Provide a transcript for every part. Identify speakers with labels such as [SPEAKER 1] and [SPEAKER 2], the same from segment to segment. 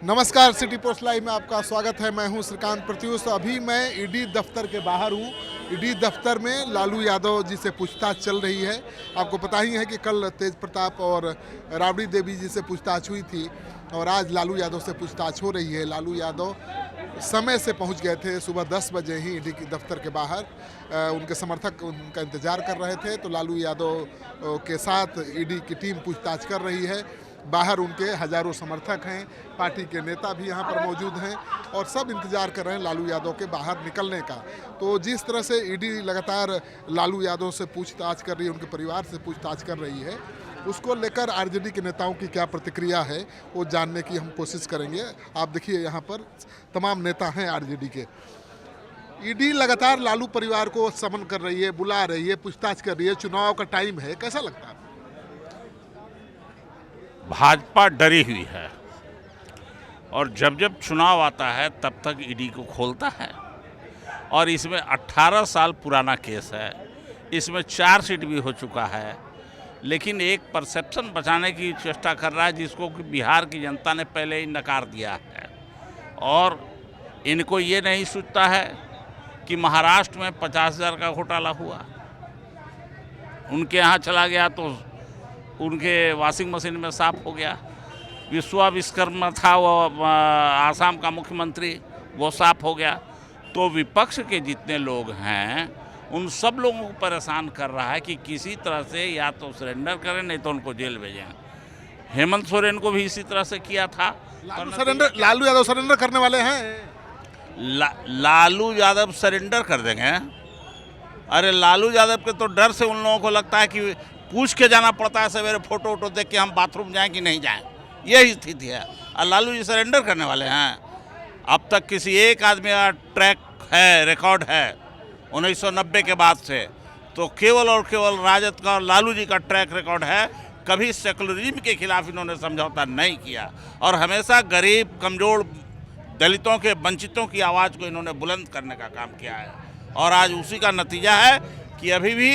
[SPEAKER 1] नमस्कार, city post live में आपका स्वागत है। मैं हूं श्रीकांत प्रत्युष। अभी मैं ईडी दफ्तर के बाहर हूं। ईडी दफ्तर में लालू यादव जी से पूछताछ चल रही है। आपको पता ही है कि कल तेज प्रताप और राबड़ी देवी जी से पूछताछ हुई थी और आज लालू यादव से पूछताछ हो रही है। लालू यादव समय से पहुंच गए थे, सुबह 10 बजे ही ईडी के दफ्तर के बाहर। उनके समर्थक उनका इंतजार कर रहे थे, तो लालू यादव के साथ ईडी की टीम पूछताछ कर रही है। बाहर उनके हजारों समर्थक हैं, पार्टी के नेता भी यहाँ पर मौजूद हैं और सब इंतजार कर रहे हैं लालू यादव के बाहर निकलने का। तो जिस तरह से ईडी लगातार लालू यादव से पूछताछ कर रही है, उनके परिवार से पूछताछ कर रही है, उसको लेकर आरजेडी के नेताओं की क्या प्रतिक्रिया है वो जानने की हम कोशिश करेंगे। आप देखिए यहाँ पर तमाम नेता हैं आरजेडी के। ईडी लगातार लालू परिवार को समन कर रही है, बुला रही है, पूछताछ कर रही है। चुनाव का टाइम है, कैसा लगता है?
[SPEAKER 2] भाजपा डरी हुई है और जब जब चुनाव आता है तब तक ईडी को खोलता है। और इसमें 18 साल पुराना केस है, इसमें 4 सीट भी हो चुका है, लेकिन एक परसेप्शन बचाने की चेष्टा कर रहा है जिसको कि बिहार की जनता ने पहले ही नकार दिया है। और इनको ये नहीं सोचता है कि महाराष्ट्र में 50,000 का घोटाला हुआ, उनके यहाँ चला गया तो उनके वॉशिंग मशीन में साफ हो गया। विश्वकर्मा था वो आसाम का मुख्यमंत्री, वो साफ हो गया। तो विपक्ष के जितने लोग हैं उन सब लोगों को परेशान कर रहा है कि किसी तरह से या तो सरेंडर करें, नहीं तो उनको जेल भेजें। हेमंत सोरेन को भी इसी तरह से किया था।
[SPEAKER 1] लालू यादव सरेंडर करने वाले हैं।
[SPEAKER 2] लालू यादव सरेंडर कर देंगे? अरे लालू यादव के तो डर से उन लोगों को लगता है कि पूछ के जाना पड़ता है सवेरे, फोटो वोटो देख के हम बाथरूम जाएं कि नहीं जाएं, यही स्थिति है। और लालू जी सरेंडर करने वाले हैं। अब तक किसी एक आदमी का ट्रैक है, रिकॉर्ड है 1990 के बाद से, तो केवल और केवल राजद का और लालू जी का ट्रैक रिकॉर्ड है। कभी सेकुलरिज्म के खिलाफ इन्होंने समझौता नहीं किया और हमेशा गरीब, कमजोर, दलितों के, वंचितों की आवाज़ को इन्होंने बुलंद करने का काम किया है। और आज उसी का नतीजा है कि अभी भी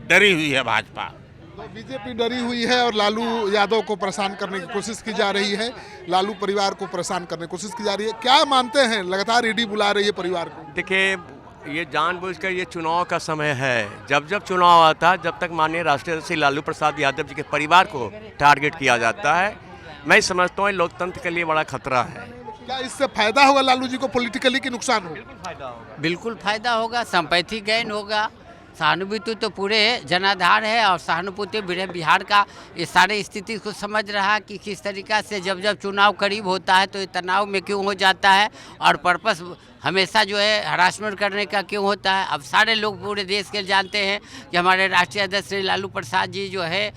[SPEAKER 2] डरी हुई है भाजपा।
[SPEAKER 1] तो बीजेपी डरी हुई है और लालू यादव को परेशान करने की कोशिश की जा रही है, लालू परिवार को परेशान करने की कोशिश की जा रही है। क्या मानते हैं, लगातार ईडी बुला रही है परिवार को?
[SPEAKER 3] देखिए, ये जानबूझकर ये चुनाव का समय है। जब जब चुनाव आता है, जब तक माननीय राष्ट्रीय अध्यक्ष लालू प्रसाद यादव जी के परिवार को टारगेट किया जाता है, मैं समझता हूँ लोकतंत्र के लिए बड़ा खतरा है।
[SPEAKER 1] क्या इससे फायदा होगा लालू जी को पॉलिटिकली कि नुकसान होगा?
[SPEAKER 4] बिल्कुल फायदा होगा, संपत्ति गेन होगा। सहानुभूति तो पूरे जनाधार है और सहानुभूति बिहार का ये सारे स्थिति को समझ रहा है कि किस तरीक़ा से जब जब चुनाव करीब होता है तो ये तनाव में क्यों हो जाता है और पर्पस हमेशा जो है हरासमेंट करने का क्यों होता है। अब सारे लोग पूरे देश के जानते हैं कि हमारे राष्ट्रीय अध्यक्ष श्री लालू प्रसाद जी जो है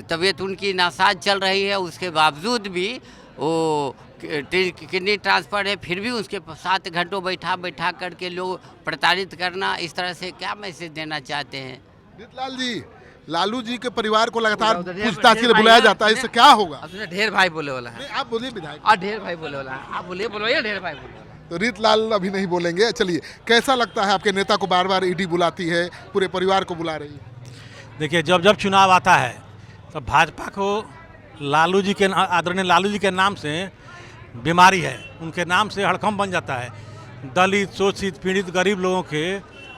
[SPEAKER 4] तबीयत उनकी नासाज चल रही है, उसके बावजूद भी वो किडनी ट्रांसफर है, फिर भी उसके 7 घंटों बैठा करके लोग प्रताड़ित करना, इस तरह से क्या मैसेज देना चाहते हैं?
[SPEAKER 1] रीतलाल जी, लालू जी के परिवार को लगातार पूछताछ के लिए बुलाया जाता है, इससे क्या होगा?
[SPEAKER 4] ढेर भाई बोले वाला है।
[SPEAKER 1] आप बोलिए विधायक।
[SPEAKER 4] और ढेर भाई बोले वाला है, आप बोलिए, बोलो ढेर भाई बोले।
[SPEAKER 1] तो रीतलाल अभी नहीं बोलेंगे। चलिए, कैसा लगता है आपके नेता को बार बार ईडी बुलाती है, पूरे परिवार को बुला रही है?
[SPEAKER 5] देखिए, जब जब चुनाव आता है तो भाजपा को लालू जी के, आदरणीय लालू जी के नाम से बीमारी है, उनके नाम से हड़कंप बन जाता है। दलित, शोषित, पीड़ित, गरीब लोगों के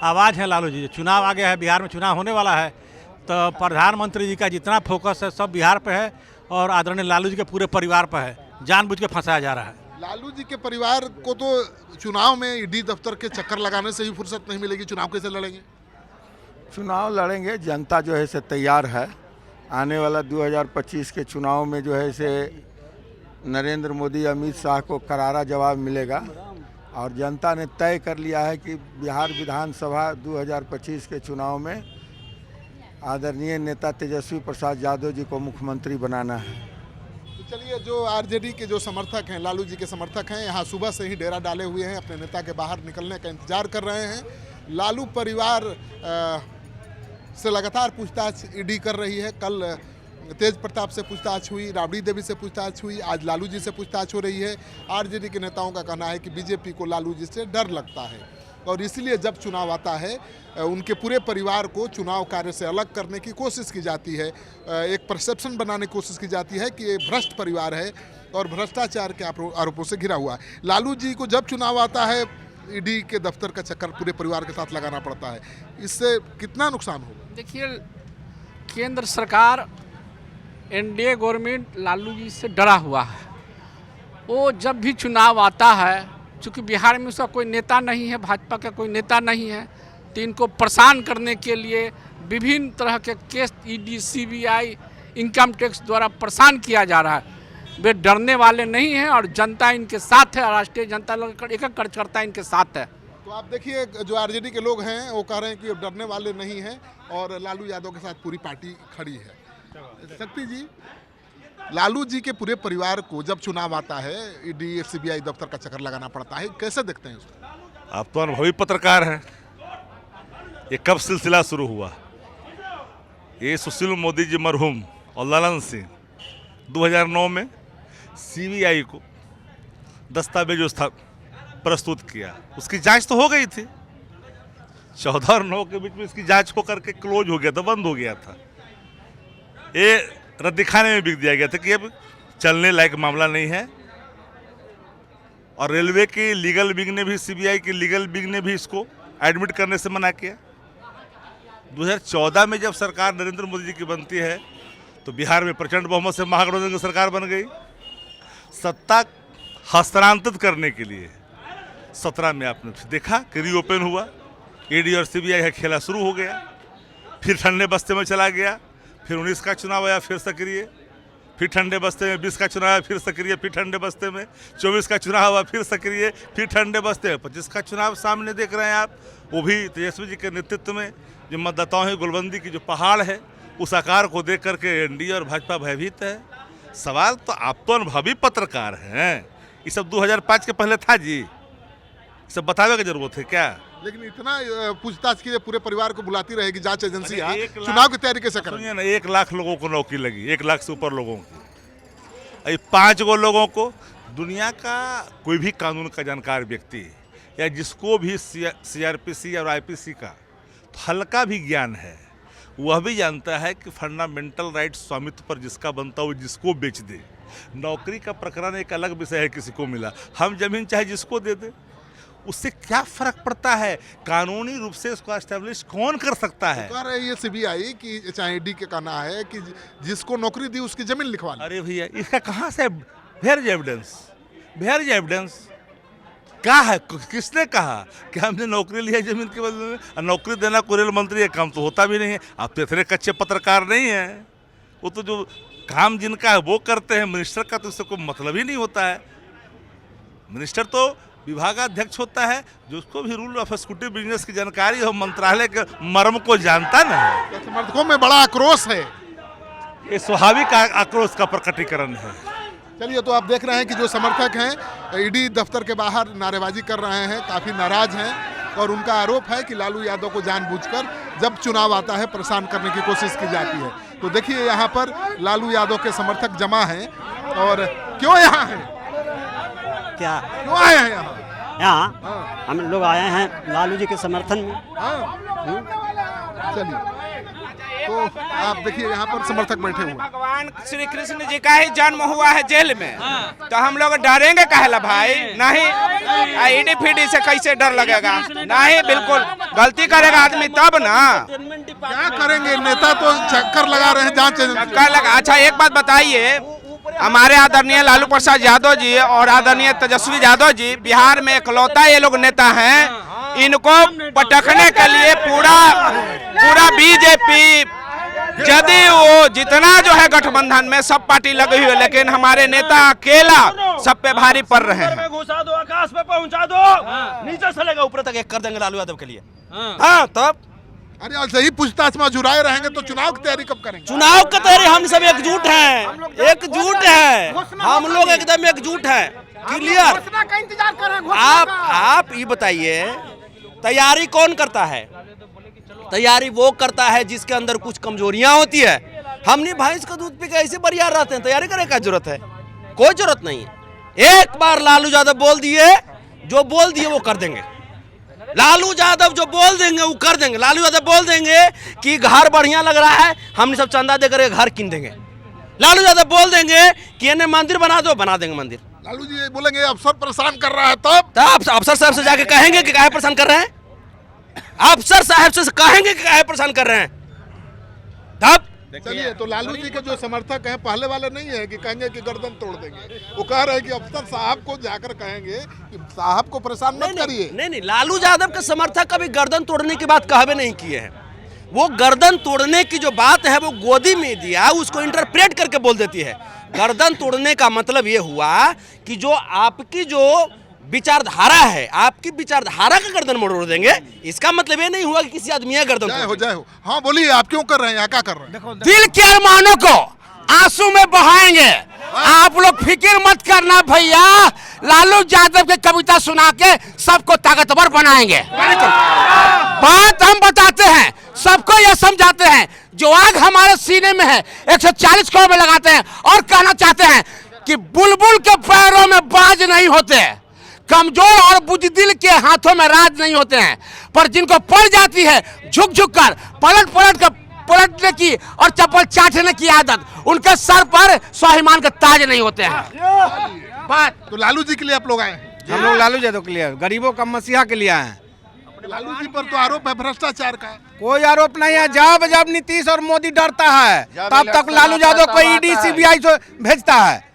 [SPEAKER 5] आवाज़ है लालू जी। चुनाव आ गया है, बिहार में चुनाव होने वाला है, तो प्रधानमंत्री जी का जितना फोकस है सब बिहार पे है और आदरणीय लालू जी के पूरे परिवार पर है। जानबूझ के फंसाया जा रहा है।
[SPEAKER 1] लालू जी के परिवार को तो चुनाव में ईडी दफ्तर के चक्कर लगाने से ही फुर्सत नहीं मिलेगी। चुनाव कैसे लड़ेंगे?
[SPEAKER 6] चुनाव लड़ेंगे, जनता जो है इसे तैयार है। आने वाला 2025 के चुनाव में जो है इसे नरेंद्र मोदी, अमित शाह को करारा जवाब मिलेगा और जनता ने तय कर लिया है कि बिहार विधानसभा 2025 के चुनाव में आदरणीय नेता तेजस्वी प्रसाद यादव जी को मुख्यमंत्री बनाना है।
[SPEAKER 1] तो चलिए, जो आरजेडी के जो समर्थक हैं, लालू जी के समर्थक हैं, यहाँ सुबह से ही डेरा डाले हुए हैं, अपने नेता के बाहर निकलने का इंतजार कर रहे हैं। लालू परिवार से लगातार पूछताछ ईडी कर रही है। कल तेज प्रताप से पूछताछ हुई, राबड़ी देवी से पूछताछ हुई, आज लालू जी से पूछताछ हो रही है। आरजेडी के नेताओं का कहना है कि बीजेपी को लालू जी से डर लगता है। और इसलिए जब चुनाव आता है उनके पूरे परिवार को चुनाव कार्य से अलग करने की कोशिश की जाती है। एक परसेप्शन बनाने की कोशिश की जाती है कि ये भ्रष्ट परिवार है और भ्रष्टाचार के आरोपों से घिरा हुआ है। लालू जी को जब चुनाव आता है ईडी के दफ्तर का चक्कर पूरे परिवार के साथ लगाना पड़ता है, इससे कितना नुकसान होगा?
[SPEAKER 7] देखिए, केंद्र सरकार एनडीए गवर्नमेंट लालू जी से डरा हुआ है। वो जब भी चुनाव आता है, चूँकि बिहार में उसका कोई नेता नहीं है, भाजपा का कोई नेता नहीं है, तो इनको परेशान करने के लिए विभिन्न तरह के case ED, CBI, income tax द्वारा परेशान किया जा रहा है। वे डरने वाले नहीं हैं और जनता इनके साथ है, राष्ट्रीय जनता एक कार्यकर्ता इनके साथ है।
[SPEAKER 1] तो आप देखिए, जो आरजेडी के लोग हैं वो कह रहे हैं कि डरने वाले नहीं हैं और लालू यादव के साथ पूरी पार्टी खड़ी है। शक्ति जी, लालू जी के पूरे परिवार को जब चुनाव आता है ईडी, सीबीआई दफ्तर का चक्कर लगाना पड़ता है, कैसे देखते हैं उसको?
[SPEAKER 8] आप तो अनुभवी पत्रकार हैं। ये कब सिलसिला शुरू हुआ? ये सुशील मोदी जी मरहूम और ललन सिंह 2009 में सीबीआई को दस्तावेज प्रस्तुत किया। उसकी जांच तो हो गई थी, 14 और 9 के बीच में इसकी जांच होकर के क्लोज हो गया था, बंद हो गया था। ये रद्दीखाने में बिक दिया गया था कि अब चलने लायक मामला नहीं है। और रेलवे की लीगल विंग ने भी, सीबीआई की लीगल विंग ने भी इसको एडमिट करने से मना किया। 2014 में जब सरकार नरेंद्र मोदी जी की बनती है तो बिहार में प्रचंड बहुमत से महागठबंधन की सरकार बन गई। सत्ता हस्तांतरित करने के लिए 17 में आपने देखा कि रीओपन हुआ, ईडी और सीबीआई का खेला शुरू हो गया। फिर ठंडे बस्ते में चला गया, फिर 19 का चुनाव आया, फिर सक्रिय, फिर ठंडे बस्ते में 20 का चुनाव आया, फिर सक्रिय, फिर ठंडे बस्ते में 24 का चुनाव हुआ, फिर सक्रिय, फिर ठंडे बस्ते में 25 का चुनाव सामने देख रहे हैं आप। वो भी तेजस्वी जी के नेतृत्व में, जो मतदाताओं की गुलबंदी की जो पहाड़ है, उस आकार को देख करके एनडीए और भाजपा भयभीत है। सवाल तो, आप तो अनुभवी पत्रकार हैं, ये सब 2005 के पहले था जी, सब बतावे की जरूरत है क्या?
[SPEAKER 1] लेकिन इतना पूछताछ की पूरे परिवार को बुलाती रहेगी जांच एजेंसी, चुनाव की तैयारी कैसे करेंगे?
[SPEAKER 8] सुनिए ना, 1 लाख लोगों को नौकरी लगी, 1 लाख से ऊपर लोगों की। 5 गो लोगों को, दुनिया का कोई भी कानून का जानकार व्यक्ति या जिसको भी सीआरपीसी और आईपीसी का हल्का भी ज्ञान है, वह भी जानता है कि फंडामेंटल राइट स्वामित्व पर जिसका बनता हो जिसको बेच दे। नौकरी का प्रकरण एक अलग विषय है, किसी को मिला, हम जमीन चाहे जिसको दे दे, उससे क्या फर्क पड़ता है? कानूनी रूप से इसको एस्टेब्लिश कौन कर सकता है?
[SPEAKER 1] कह रहे हैं ये सीबीआई की, चाहे ईडी के कहना है कि जिसको नौकरी दी उसकी जमीन लिखवा ली।
[SPEAKER 8] अरे भैया, इसका कहाँ से वेयर इज एविडेंस? क्या है? किसने कहा कि हमने नौकरी ली है जमीन के बदले में? नौकरी देना कोई रेल मंत्री का काम तो होता भी नहीं है। आप तो इतने कच्चे पत्रकार नहीं हैं। वो तो जो काम जिनका है वो करते हैं। मिनिस्टर का तो उससे कोई मतलब ही नहीं होता है। मिनिस्टर तो विभागाध्यक्ष होता है, जो उसको भी रूल ऑफ एक्जीक्यूटिव बिजनेस की जानकारी हो, मंत्रालय के मर्म को जानता ना है।
[SPEAKER 1] समर्थकों में बड़ा आक्रोश है,
[SPEAKER 8] ये स्वाभाविक आक्रोश का प्रकटीकरण है।
[SPEAKER 1] चलिए, तो आप देख रहे हैं कि जो समर्थक हैं ईडी दफ्तर के बाहर नारेबाजी कर रहे हैं, काफ़ी नाराज हैं और उनका आरोप है कि लालू यादव को जानबूझकर जब चुनाव आता है परेशान करने की कोशिश की जाती है। तो देखिए, यहाँ पर लालू यादव के समर्थक जमा हैं। और क्यों यहाँ हैं?
[SPEAKER 9] क्या
[SPEAKER 1] क्यों आए हैं यहाँ?
[SPEAKER 9] यहाँ हम लोग आए हैं लालू जी के समर्थन में।
[SPEAKER 1] चलिए, तो आप देखिए यहाँ पर समर्थक बैठे हुए।
[SPEAKER 10] भगवान श्री कृष्ण जी का ही जन्म हुआ है जेल में, तो हम लोग डरेंगे कहला भाई? नहीं, ईडी फीडी से कैसे डर लगेगा? नहीं, बिल्कुल गलती करेगा आदमी तब ना।
[SPEAKER 1] क्या करेंगे? नेता तो चक्कर लगा रहे हैं जांच एजेंसी।
[SPEAKER 10] अच्छा, एक बात बताइए, हमारे आदरणीय लालू प्रसाद यादव जी और आदरणीय तेजस्वी यादव जी बिहार में इकलौता ये लोग नेता हैं, इनको पटकने के लिए पूरा बीजेपी, जदयू, जितना जो है गठबंधन में सब पार्टी लगी हुई है, लेकिन हमारे नेता अकेला सब पे भारी पड़ रहे हैं।
[SPEAKER 11] घुसा दो, आकाश पे पहुंचा दो, नीचे से लेकर ऊपर तक एक कर देंगे लालू यादव के लिए। हाँ, तब
[SPEAKER 1] अरे और सही पूछताछ में जुड़ाए रहेंगे तो चुनाव की तैयारी कब करेंगे?
[SPEAKER 11] चुनाव की तैयारी हम सब एकजुट हैं, हम लोग एकदम एकजुट हैं। क्लियर? आप ये बताइए, तैयारी कौन करता है? तैयारी वो करता है जिसके अंदर कुछ कमजोरियां होती है। हम नहीं भैंस का दूध पी के ऐसे बरियार रहते हैं, तैयारी करने का जरूरत है? कोई जरूरत नहीं है। एक बार लालू यादव बोल दिए, जो बोल दिए वो कर देंगे। लालू यादव जो बोल देंगे वो कर देंगे। लालू यादव बोल देंगे कि घर बढ़िया लग रहा है, हम सब चंदा देकर के घर कीन देंगे। लालू यादव बोल देंगे कि इन्हें मंदिर बना दो, बना देंगे मंदिर।
[SPEAKER 1] लालू जी बोलेंगे अफसर परेशान कर रहा है, तब
[SPEAKER 11] अफसर साहब से जाके कहेंगे कि काहे परेशान कर रहे हैं। अफसर साहब से कहेंगे कि काहे परेशान कर रहे हैं। तब
[SPEAKER 1] चलिए, तो लालू जी के जो समर्थक हैं पहले वाले नहीं है कि कहेंगे कि गर्दन तोड़ देंगे, वो कह रहे हैं कि अफसर साहब को जाकर कहेंगे कि साहब को परेशान मत करिए।
[SPEAKER 11] नहीं, लालू यादव के समर्थक कभी गर्दन तोड़ने की बात कहवे नहीं किए हैं। वो गर्दन तोड़ने की जो बात है वो गोदी में दिया, उसको इंटरप्रेट करके बोल देती है। गर्दन तोड़ने का मतलब ये हुआ कि जो आपकी जो विचारधारा है, आपकी विचारधारा का गर्दन मरोड़ देंगे। इसका मतलब ये नहीं हुआ कि किसी आदमी का गर्दन
[SPEAKER 1] जय हो। हाँ बोलिए, आप क्यों कर रहे हैं, यहाँ क्या कर रहे हैं?
[SPEAKER 10] दिल के अरमानों को आंसू में बहाएंगे। आप लोग फिक्र मत करना भैया, लालू यादव की कविता सुना के सबको ताकतवर बनाएंगे। बात हम बताते हैं, सबको यह समझाते हैं, जो आग हमारे सीने में है 140 करोड़ में लगाते हैं और कहना चाहते हैं कि बुलबुल के पैरों में बाज नहीं होते, कमजोर और बुजदिल के हाथों में राज नहीं होते हैं, पर जिनको पड़ जाती है झुक झुक कर पलटने की और चप्पल चाटने की आदत, उनके सर पर स्वाभिमान का ताज नहीं होते हैं।
[SPEAKER 1] बात तो लालू जी के लिए आप लोग आए हैं?
[SPEAKER 10] हम लोग लालू यादव के लिए, गरीबों का मसीहा के लिए आए हैं।
[SPEAKER 1] लालू जी पर तो आरोप है भ्रष्टाचार का।
[SPEAKER 10] कोई आरोप नहीं है। जब नीतीश और मोदी डरता है तब तक लालू यादव को ईडी सीबीआई से भेजता है।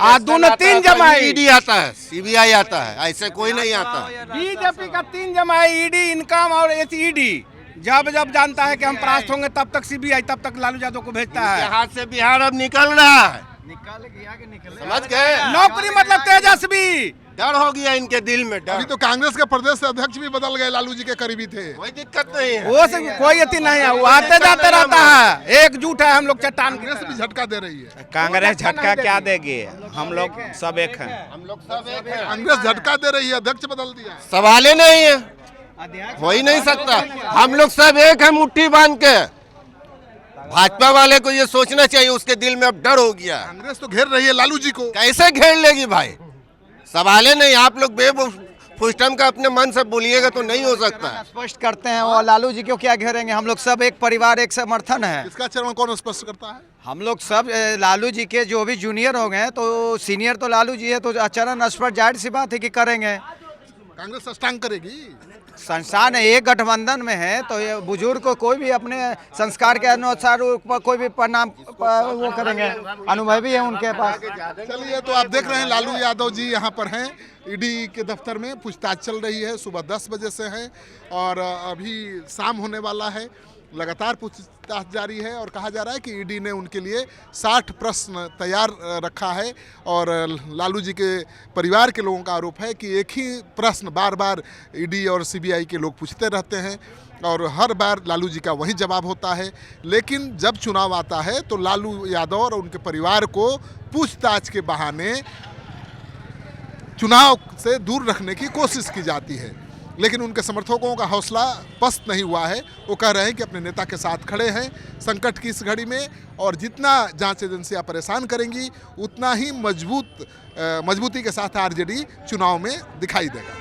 [SPEAKER 10] आज दोनों 3 जमा
[SPEAKER 3] ईडी आता है, सीबीआई आता है, ऐसे कोई नहीं आता।
[SPEAKER 10] बीजेपी का 3 जमा ईडी, इनकम और ईडी। जब जानता है कि हम परास्त होंगे तब तक सीबीआई, तब तक लालू यादव को भेजता है।
[SPEAKER 3] हाथ से बिहार अब निकल रहा है, समझ गए?
[SPEAKER 10] नौकरी मतलब तेजस्वी।
[SPEAKER 3] डर हो गया इनके दिल में, डर।
[SPEAKER 1] अभी तो कांग्रेस के प्रदेश अध्यक्ष भी बदल गए, लालू जी के करीबी थे।
[SPEAKER 3] कोई दिक्कत नहीं है,
[SPEAKER 10] वो से कोई अति नहीं है, वो आते जाते रहता है। एकजुट है हम लोग, चट्टान।
[SPEAKER 1] कांग्रेस भी झटका दे रही है।
[SPEAKER 10] कांग्रेस झटका क्या देगी, हम लोग सब एक हैं।
[SPEAKER 3] हम लोग सब एक हैं।
[SPEAKER 1] कांग्रेस झटका दे रही है, अध्यक्ष बदल दिया।
[SPEAKER 3] सवाल ही नहीं है, हो ही नहीं सकता। हम लोग सब एक है, मुट्ठी बांध के। भाजपा वाले को ये सोचना चाहिए, उसके दिल में अब डर हो गया।
[SPEAKER 1] कांग्रेस तो घेर रही है लालू जी को।
[SPEAKER 3] कैसे घेर लेगी भाई, सवाल ही नहीं। आप लोग बेफुस्टम का अपने मन से बोलिएगा तो नहीं हो सकता।
[SPEAKER 11] स्पष्ट करते हैं, और लालू जी को क्या घेरेंगे। हम लोग सब एक परिवार, एक समर्थन है।
[SPEAKER 1] इसका चरण कौन स्पष्ट करता है?
[SPEAKER 11] हम लोग सब लालू जी के जो भी जूनियर हो गए, तो सीनियर तो लालू जी है, तो चरण स्पष्ट जाहिर सी बात है कि करेंगे।
[SPEAKER 1] कांग्रेस अष्टांग करेगी।
[SPEAKER 11] संस्थान एक गठबंधन में है, तो ये बुजुर्ग को कोई भी अपने संस्कार के अनुसार कोई भी परिणाम वो करेंगे, अनुभवी है उनके पास।
[SPEAKER 1] चलिए, तो आप देख रहे हैं लालू यादव जी यहाँ पर हैं, ईडी के दफ्तर में पूछताछ चल रही है। सुबह 10 बजे से है और अभी शाम होने वाला है। लगातार पूछताछ जारी है और कहा जा रहा है कि ईडी ने उनके लिए 60 प्रश्न तैयार रखा है। और लालू जी के परिवार के लोगों का आरोप है कि एक ही प्रश्न बार बार ईडी और सीबीआई के लोग पूछते रहते हैं और हर बार लालू जी का वही जवाब होता है। लेकिन जब चुनाव आता है तो लालू यादव और उनके परिवार को पूछताछ के बहाने चुनाव से दूर रखने की कोशिश की जाती है। लेकिन उनके समर्थकों का हौसला पस्त नहीं हुआ है। वो कह रहे हैं कि अपने नेता के साथ खड़े हैं संकट की इस घड़ी में, और जितना जांच एजेंसियां परेशान करेंगी उतना ही मजबूती के साथ आरजेडी चुनाव में दिखाई देगा।